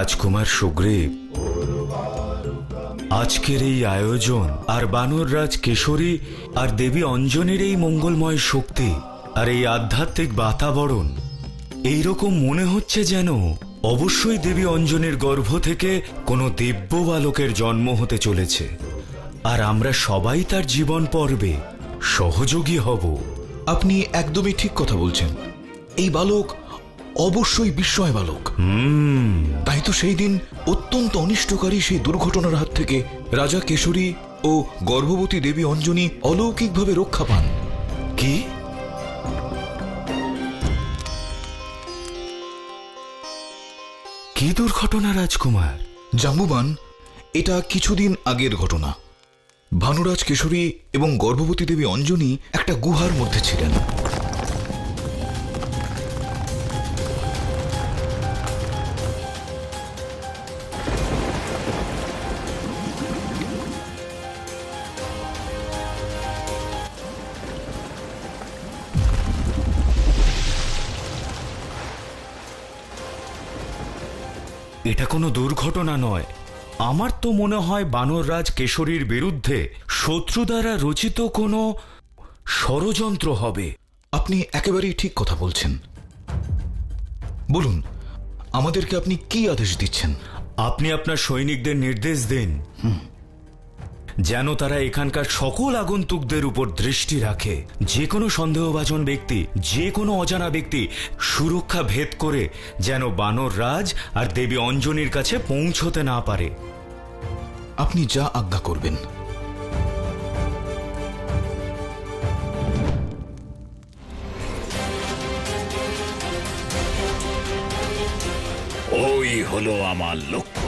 রাজকুমার সুগ্রীব, আজকের এই আয়োজন আর বানররাজ কেশরী আর দেবী অঞ্জনের এই মঙ্গলময় শক্তি আর এই আধ্যাত্মিক বাতাবরণ, এইরকম মনে হচ্ছে যেন অবশ্যই দেবী অঞ্জনের গর্ভ থেকে কোনো দিব্য বালকের জন্ম হতে চলেছে, আর আমরা সবাই তার জীবন পর্বে সহযোগী হব। আপনি একদমই ঠিক কথা বলছেন। এই বালক অবশ্যই বিস্ময় বালক। তাই তো সেই দিন অত্যন্ত অনিষ্টকারী সেই দুর্ঘটনার হাত থেকে রাজা কেশরী ও গর্ভবতী দেবী অঞ্জনী অলৌকিকভাবে রক্ষা পান। কি? কি দুর্ঘটনা রাজকুমার? জাম্বুবান, এটা কিছুদিন আগের ঘটনা। ভানুরাজ কেশরী এবং গর্ভবতী দেবী অঞ্জনী একটা গুহার মধ্যে ছিলেন। এটা কোনো দুর্ঘটনা নয়। আমার তো মনে হয় বানররাজ কেশরীর বিরুদ্ধে শত্রু দ্বারা রচিত কোনো ষড়যন্ত্র হবে। আপনি একেবারেই ঠিক কথা বলছেন। বলুন, আমাদেরকে আপনি কি আদেশ দিচ্ছেন? আপনি আপনার সৈনিকদের নির্দেশ দিন যেন তারা এখানকার সকল আগন্তুকদের উপর দৃষ্টি রাখে। যে কোনো সন্দেহভাজন ব্যক্তি, যে কোনো অজানা ব্যক্তি সুরক্ষা ভেদ করে যেন বানররাজ আর দেবী অঞ্জনীর কাছে পৌঁছতে না পারে। আপনি যা আজ্ঞা করবেন। ওই হলো আমার লক্ষ্য।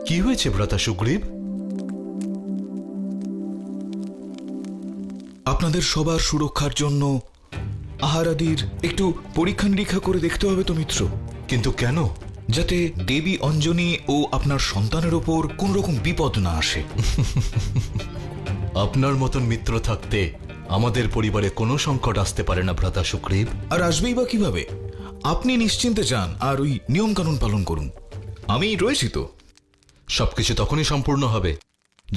কি হয়েছে ভ্রাতা সুগ্রীব? আপনাদের সবার সুরক্ষার জন্য আহারাদির একটু পরীক্ষা নিরীক্ষা করে দেখতে হবে তো মিত্র। কিন্তু কেন? যাতে দেবী অঞ্জনী ও আপনার সন্তানের ওপর কোন রকম বিপদ না আসে। আপনার মতন মিত্র থাকতে আমাদের পরিবারে কোনো সংকট আসতে পারে না ভ্রাতা সুগ্রীব। আর আসবেই বা কিভাবে? আপনি নিশ্চিন্তে যান আর ওই নিয়ম কানুন পালন করুন। আমি রয়েছি তো। সবকিছু তখনই সম্পূর্ণ হবে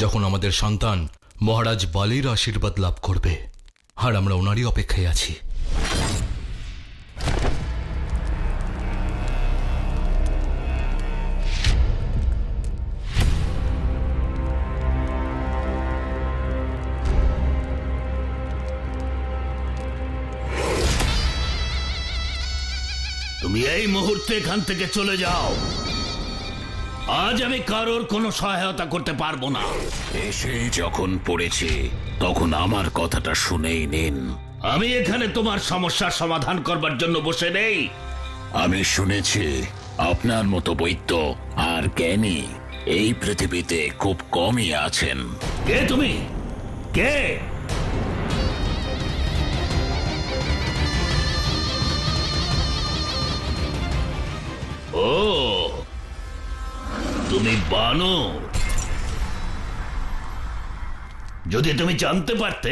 যখন আমাদের সন্তান মহারাজ বালির আশীর্বাদ লাভ করবে, আর আমরা ওনারই অপেক্ষায় আছি। তুমি এই মুহূর্তে এখান থেকে চলে যাও। আজ আমি কারোর কোনো সহায়তা করতে পারবো না। এসেই যখন পড়েছি তখন আমার কথাটা শুনেই নিন। আমি এখানে তোমার সমস্যার সমাধান করবার জন্য বসে নেই। আমি শুনেছি আপনার মতো বৈদ্য আর জ্ঞানী এই পৃথিবীতে খুব কমই আছেন। কে তুমি? কে? ও, তুমি বানর। যদি তুমি জানতে পারতে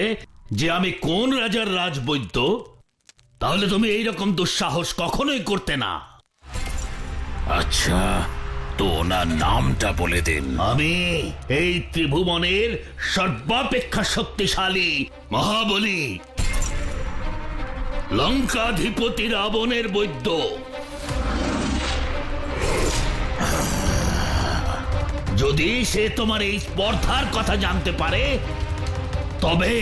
যে আমি কোন রাজার রাজবৈদ্য, তাহলে তুমি এইরকম দুঃসাহস কখনোই করতে না। আচ্ছা, তো ওনার নামটা বলে দিন। আমি এই ত্রিভুবনের সর্বাপেক্ষা শক্তিশালী মহাবলী, লঙ্কাধিপতি রাবণের বৈদ্য। যদি সে তোমার এই স্পর্ধার কথা জানতে পারে, তবে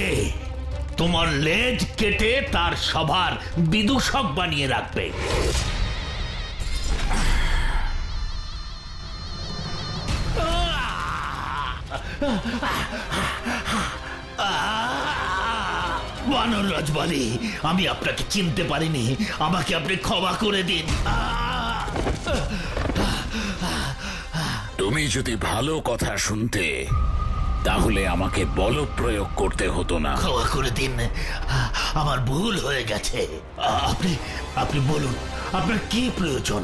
তোমার লেজ কেটে তার সভার বিদূষক বানিয়ে রাখবে। বানররাজ বলি, আমি আপনাকে চিনতে পারিনি, আমাকে আপনি ক্ষমা করে দিন। তুমি যদি ভালো কথা শুনতে, তাহলে আমাকে বল প্রয়োগ করতে হতো না। ক্ষমা করে দিন, আমার ভুল হয়ে গেছে। আপনি বলুন, আপনার কি প্রয়োজন?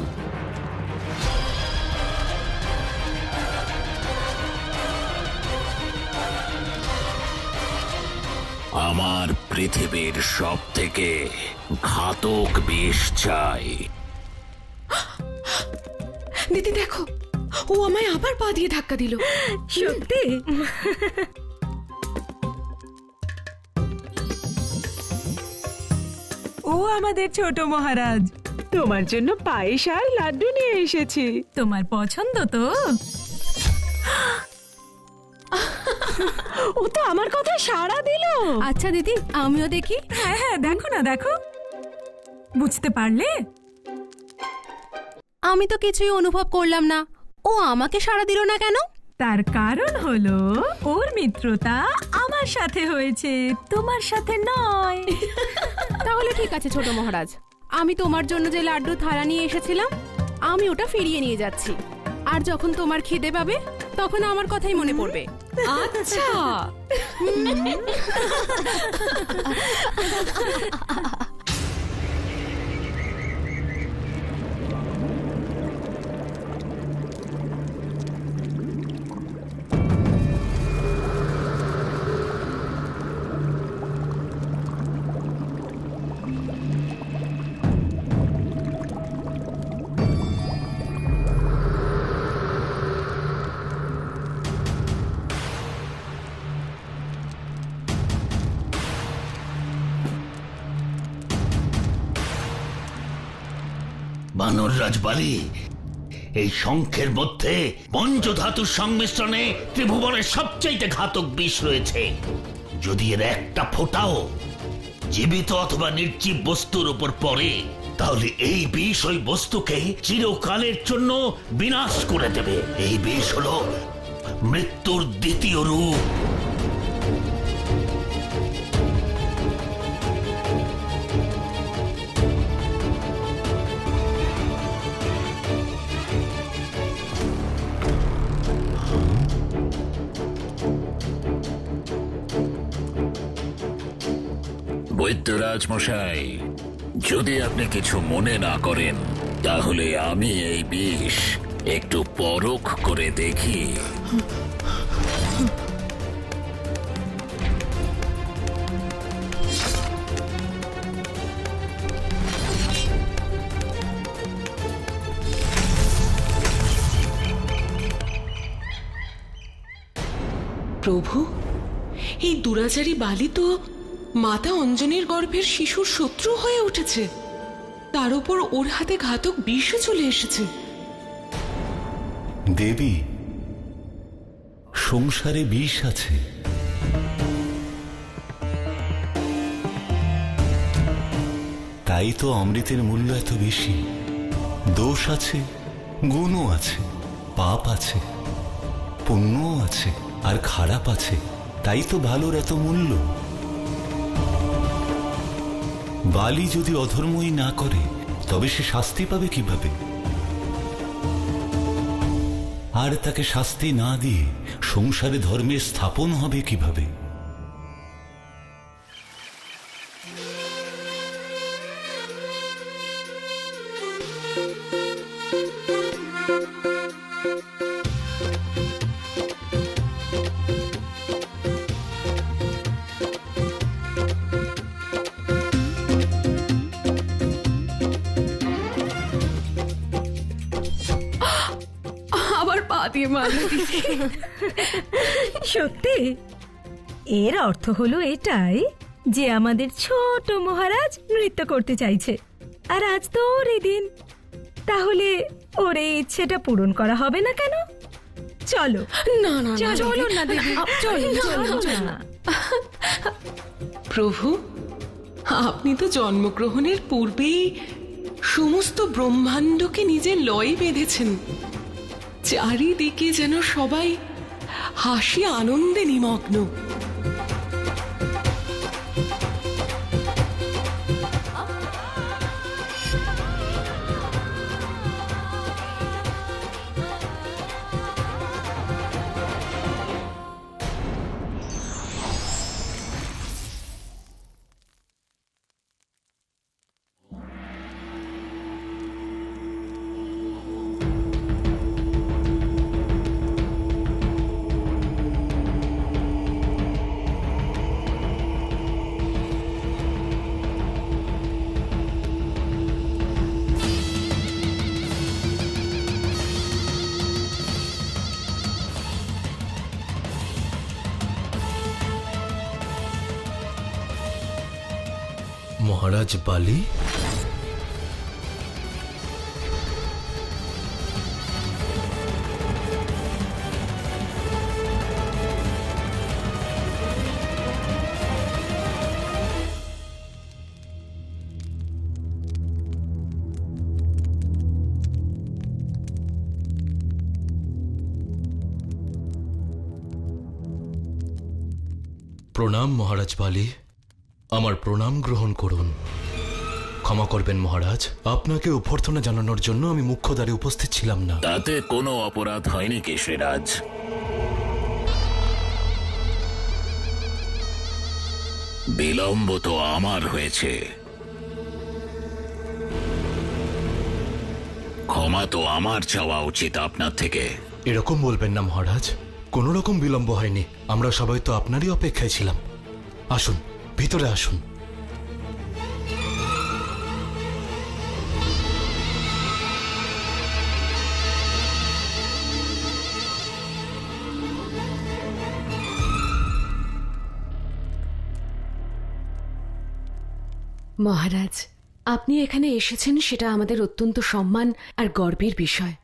আমার পৃথিবীর সব থেকে ঘাতক বিষ চাই। দিদি দেখো, ও আমায় আবার পা দিয়ে ধাক্কা দিল। সত্যি? ও আমাদের ছোট মহারাজ, তোমার জন্য পায়েস আর লাড্ডু নিয়ে এসেছি। তোমার পছন্দ তো? ও তো আমার কথা সাড়া দিল। আচ্ছা দিদি, আমিও দেখি। হ্যাঁ হ্যাঁ, দেখো না, দেখো। বুঝতে পারলে? আমি তো কিছুই অনুভব করলাম না। ও আমাকে সাড়া দিল না কেন? তার কারণ হলো ওর মিত্রতা আমার সাথে হয়েছে, তোমার সাথে নয়। তাহলে ঠিক আছে ছোট মহারাজ, আমি তোমার জন্য যে লাড্ডু থালা নিয়ে এসেছিলাম আমি ওটা ফিরিয়ে নিয়ে যাচ্ছি। আর যখন তোমার খিদে পাবে তখন আমার কথাই মনে পড়বে। আচ্ছা। বানর রাজবালি, এই শঙ্খের মধ্যে পঞ্চধাতুর সংমিশ্রণে ত্রিভুবনের সবচাইতে ঘাতক বিষ রয়েছে। যদি এর একটা ফোঁটাও জীবিত অথবা নির্জীব বস্তুর উপর পড়ে, তাহলে এই বিষ ওই বস্তুকে চিরকালের জন্য বিনাশ করে দেবে। এই বিষ হলো মৃত্যুর দ্বিতীয় রূপ। বৈদ্যরাজ মশাই, যদি আপনি কিছু মনে না করেন তাহলে আমি এই বিষ একটু পরখ করে দেখি। প্রভু, এই দুরাচারী বালি তো মাতা অঞ্জনের গর্ভের শিশুর শত্রু হয়ে উঠেছে। তার উপর ওর হাতে ঘাতক বিষও চলে এসেছে। দেবী, সংসারে বিষ আছে, তাই তো অমৃতের মূল্য এত বেশি। দোষ আছে, গুণও আছে, পাপ আছে, পুণ্যও আছে, আর খারাপ আছে, তাই তো ভালোর এত মূল্য। বালি যদি অধর্মই না করে তবে সে শাস্তি পাবে কিভাবে? আর তাকে শাস্তি না দিয়ে সংসারে ধর্মের স্থাপন হবে কিভাবে? আবার পা দিয়ে মারল। সত্যি? এর অর্থ হলো এটাই যে আমাদের ছোট মহারাজ নৃত্য করতে চাইছে, আর আজ তো ওর এই দিন। তাহলে ওর এই ইচ্ছেটা পূরণ করা হবে না কেন? চলো না না, চলো না দিদি, চলো না। প্রভু, আপনি তো জন্মগ্রহণের পূর্বেই সমস্ত ব্রহ্মাণ্ডকে নিজের লয়ে বেঁধেছেন। চারিদিকে যেন সবাই হাসি আনন্দে নিমগ্ন। মহারাজ বালি? প্রণাম মহারাজ বালি, আমার প্রণাম গ্রহণ করুন। ক্ষমা করবেন মহারাজ, আপনাকে অভ্যর্থনা জানানোর জন্য আমি মুখ্য দ্বারে উপস্থিত ছিলাম না। তাতে কোনো অপরাধ হয়নি কেশরীরাজ। বিলম্ব তো আমার হয়েছে, ক্ষমা তো আমার চাওয়া উচিত আপনার থেকে। এরকম বলবেন না মহারাজ, কোন রকম বিলম্ব হয়নি। আমরা সবাই তো আপনারই অপেক্ষায় ছিলাম। আসুন, ভিতরে আসুন। মহারাজ, আপনি এখানে এসেছেন সেটা আমাদের অত্যন্ত সম্মান আর গর্বের বিষয়।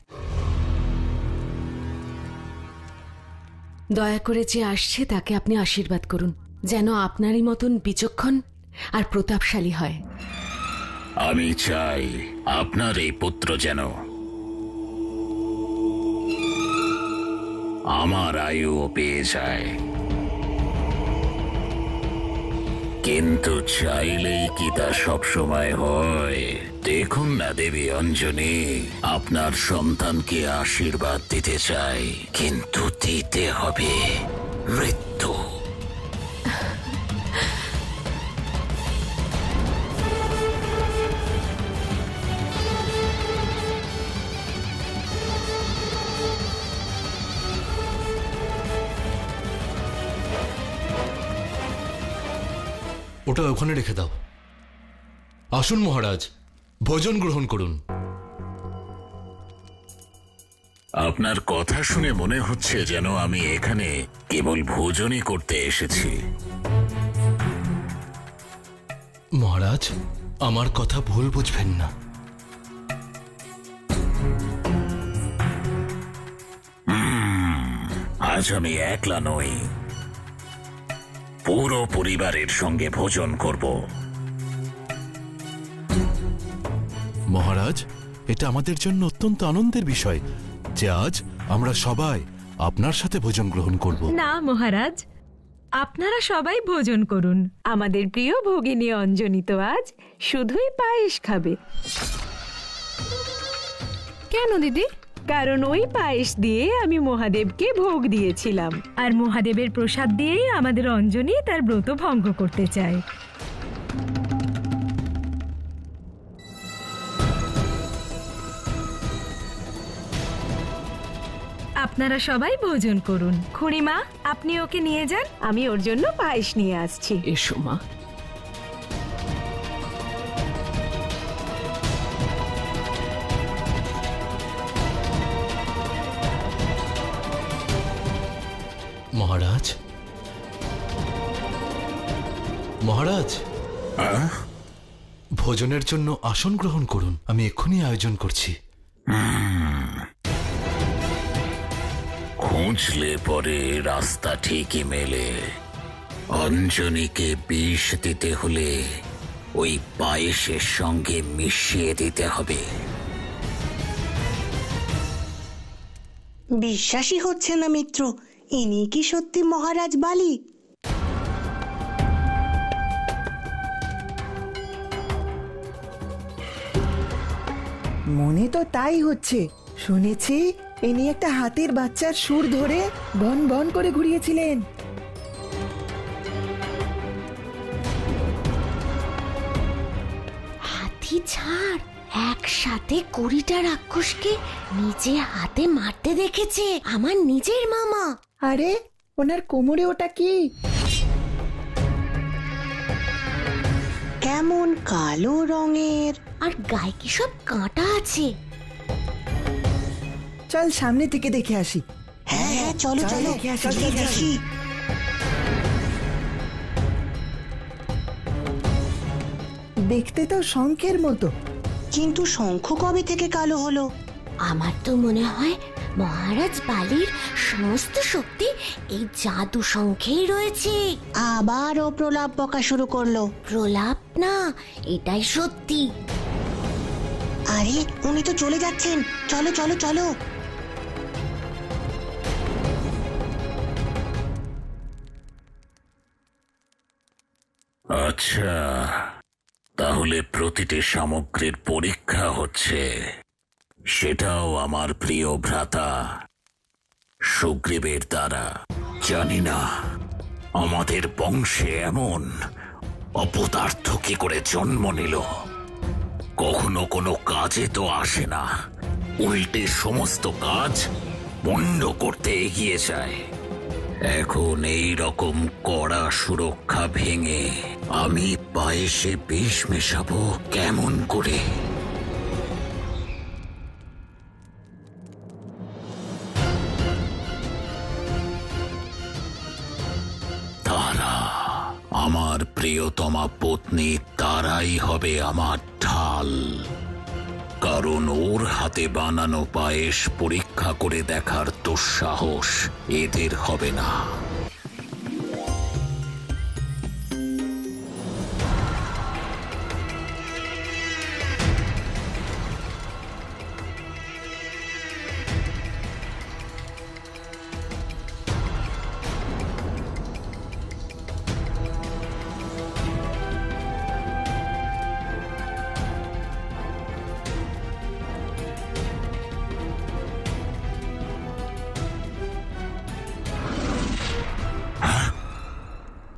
দয়া করে যে আসছে তাকে আপনি আশীর্বাদ করুন, যেন আপনারই মতন বিচক্ষণ আর প্রতাপশালী হয়। আমি চাই আপনার এই পুত্র যেন আমার আয়ুও পেয়ে যায়, কিন্তু চাইলেই কি তা সবসময় হয়? দেখুন না দেবী অঞ্জনী, আপনার সন্তানকে আশীর্বাদ দিতে চাই, কিন্তু দিতে হবে মৃত্যু। ওটা ওখানে রেখে দাও। আসুন মহারাজ, ভোজন গ্রহণ করুন। আপনার কথা শুনে মনে হচ্ছে যেন আমি এখানে কেবল ভোজনই করতে এসেছি। মহারাজ, আমার কথা ভুল বুঝবেন না। আজ আমি একলা নই, পুরো পরিবারের সঙ্গে ভোজন করব। মহারাজ, এটা আমাদের জন্য অত্যন্ত আনন্দের বিষয় যে আজ আমরা সবাই আপনার সাথে ভোজন গ্রহণ করব। না মহারাজ, আপনারা সবাই ভোজন করুন। আমাদের প্রিয় ভগিনী অঞ্জনী তো আজ শুধুই পায়েস খাবে। কেন দিদি? কারণ ওই পায়েস দিয়ে আমি মহাদেবকে ভোগ দিয়েছিলাম, আর মহাদেবের প্রসাদ দিয়েই আমাদের অঞ্জনী তার ব্রত ভঙ্গ করতে চায়। আপনারা সবাই ভোজন করুন। খুড়িমা, আপনি ওকে নিয়ে যান, আমি ওর জন্য পায়েস নিয়ে আসছি। এসো মা। মহারাজ, মহারাজ, ভোজনের জন্য আসন গ্রহণ করুন, আমি এক্ষুনি আয়োজন করছি। খুঁজলে পরে রাস্তা ঠিকই মেলে। অঞ্জনীকে বিষ দিতে হলে ওই পায়েসের সঙ্গে মিশিয়ে দিতে হবে। বিশ্বাসই হচ্ছে না মিত্র, ইনি কি সত্যি মহারাজ বালি? মনে তো তাই হচ্ছে। শুনেছি ইনি একটা হাতির বাচ্চার সুর ধরে বন বন করে ঘুরিয়েছিলেন। হাতি ছাড় একসাথে 20টা রাক্ষসকে নিজে হাতে মারতে দেখেছে আমার নিজের মামা। আরে ওনার কোমরে ওটা কি? কেমন কালো রঙের, আর গায়ে কি সব কাঁটা আছে। চল সামনে থেকে দেখে আসি। হ্যাঁ হ্যাঁ চলো চলো দেখে আসি। দেখতে তো শঙ্খের মতো। কিন্তু শঙ্খ কবে থেকে কালো হলো? আমার তো মনে হয় মহারাজ বালির সমস্ত শক্তি এই জাদু শঙ্খেই রয়েছে। আবার ও প্রলাপ বকা শুরু করলো। প্রলাপ না, এটাই সত্যি। আরে উনি তো চলে যাচ্ছেন, চলো চলো চলো। আচ্ছা, তাহলে প্রতিটি সামগ্রীর পরীক্ষা হচ্ছে, সেটাও আমার প্রিয় ভ্রাতা সুগ্রীবের দ্বারা। জানি না আমাদের বংশে এমন অপদার্থ কি করে জন্ম নিল। কখনো কোনো কাজে তো আসে না, উল্টে সমস্ত কাজ পণ্ড করতে এগিয়ে যায়। এখন এই রকম কড়া সুরক্ষা ভেঙে আমি পায়েসে বিষ মেশাবো কেমন করে? তারা আমার প্রিয়তমা পত্নী, তারাই হবে আমার ঢাল। কারণ ওর হাতে বানানো পায়েস পরীক্ষা করে দেখার দুঃসাহস এদের হবে না।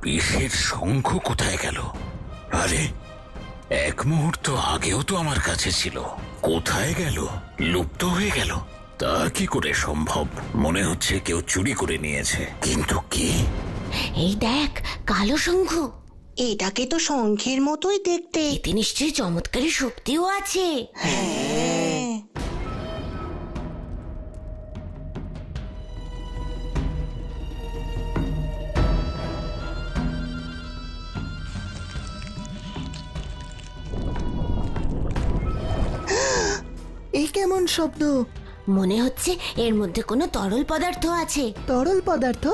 বিষের শঙ্খ কোথায় গেল? আরে, এক মুহূর্ত আগেও তো আমার কাছে ছিল, কোথায় গেল? লুপ্ত হয়ে গেল? তা কি করে সম্ভব? মনে হচ্ছে কেউ চুরি করে নিয়েছে, কিন্তু কি? এই দেখ, কালো শঙ্খ। এটাকে তো শঙ্খের মতোই দেখতে। এতে নিশ্চয়ই চমৎকারী শক্তিও আছে। হ্যাঁ। এই কেমন শব্দ? মনে হচ্ছে এর মধ্যে কোনো তরল পদার্থ আছে। তরল পদার্থ?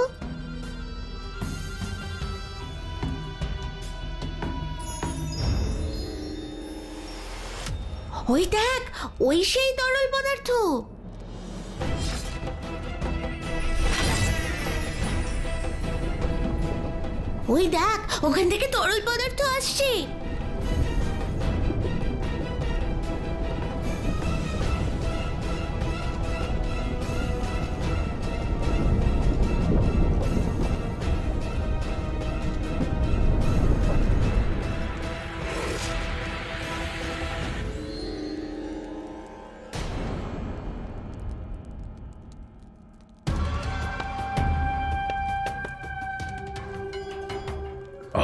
ওই দেখ, ওই সেই তরল পদার্থ। ওই দেখ, ওখান থেকে তরল পদার্থ আসছে।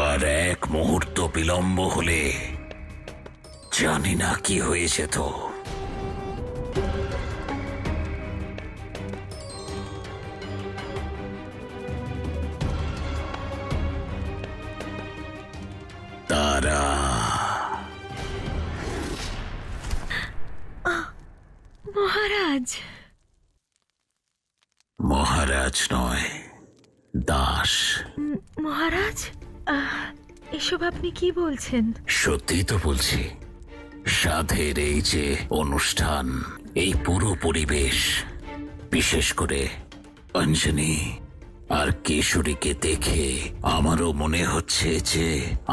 আর এক মুহূর্ত বিলম্ব হলে জানি না কি হয়েছে। তো তারা মহারাজ। মহারাজ নয়, দাস। মহারাজ, এসব আপনি কি বলছেন? সত্যি তো বলছি। সাধের এই যে অনুষ্ঠান, এই পুরো পরিবেশ, বিশেষ করে অঞ্জনি আর কেশরীকে দেখে আমারও মনে হচ্ছে যে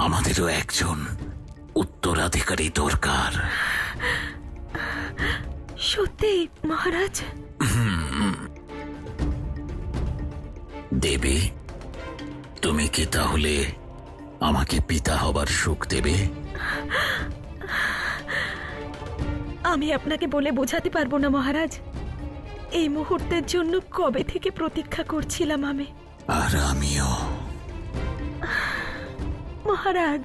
আমাদেরও একজন উত্তরাধিকারী দরকার। সত্যি মহারাজ? দেবী, তুমি কি তাহলে আমাকে পিতা হবার সুখ দেবে? আমি আপনাকে বলে বোঝাতে পারবো না মহারাজ। এই মুহূর্তের জন্য কবে থেকে প্রতীক্ষা করছিলাম আমি। আর আমিও। মহারাজ।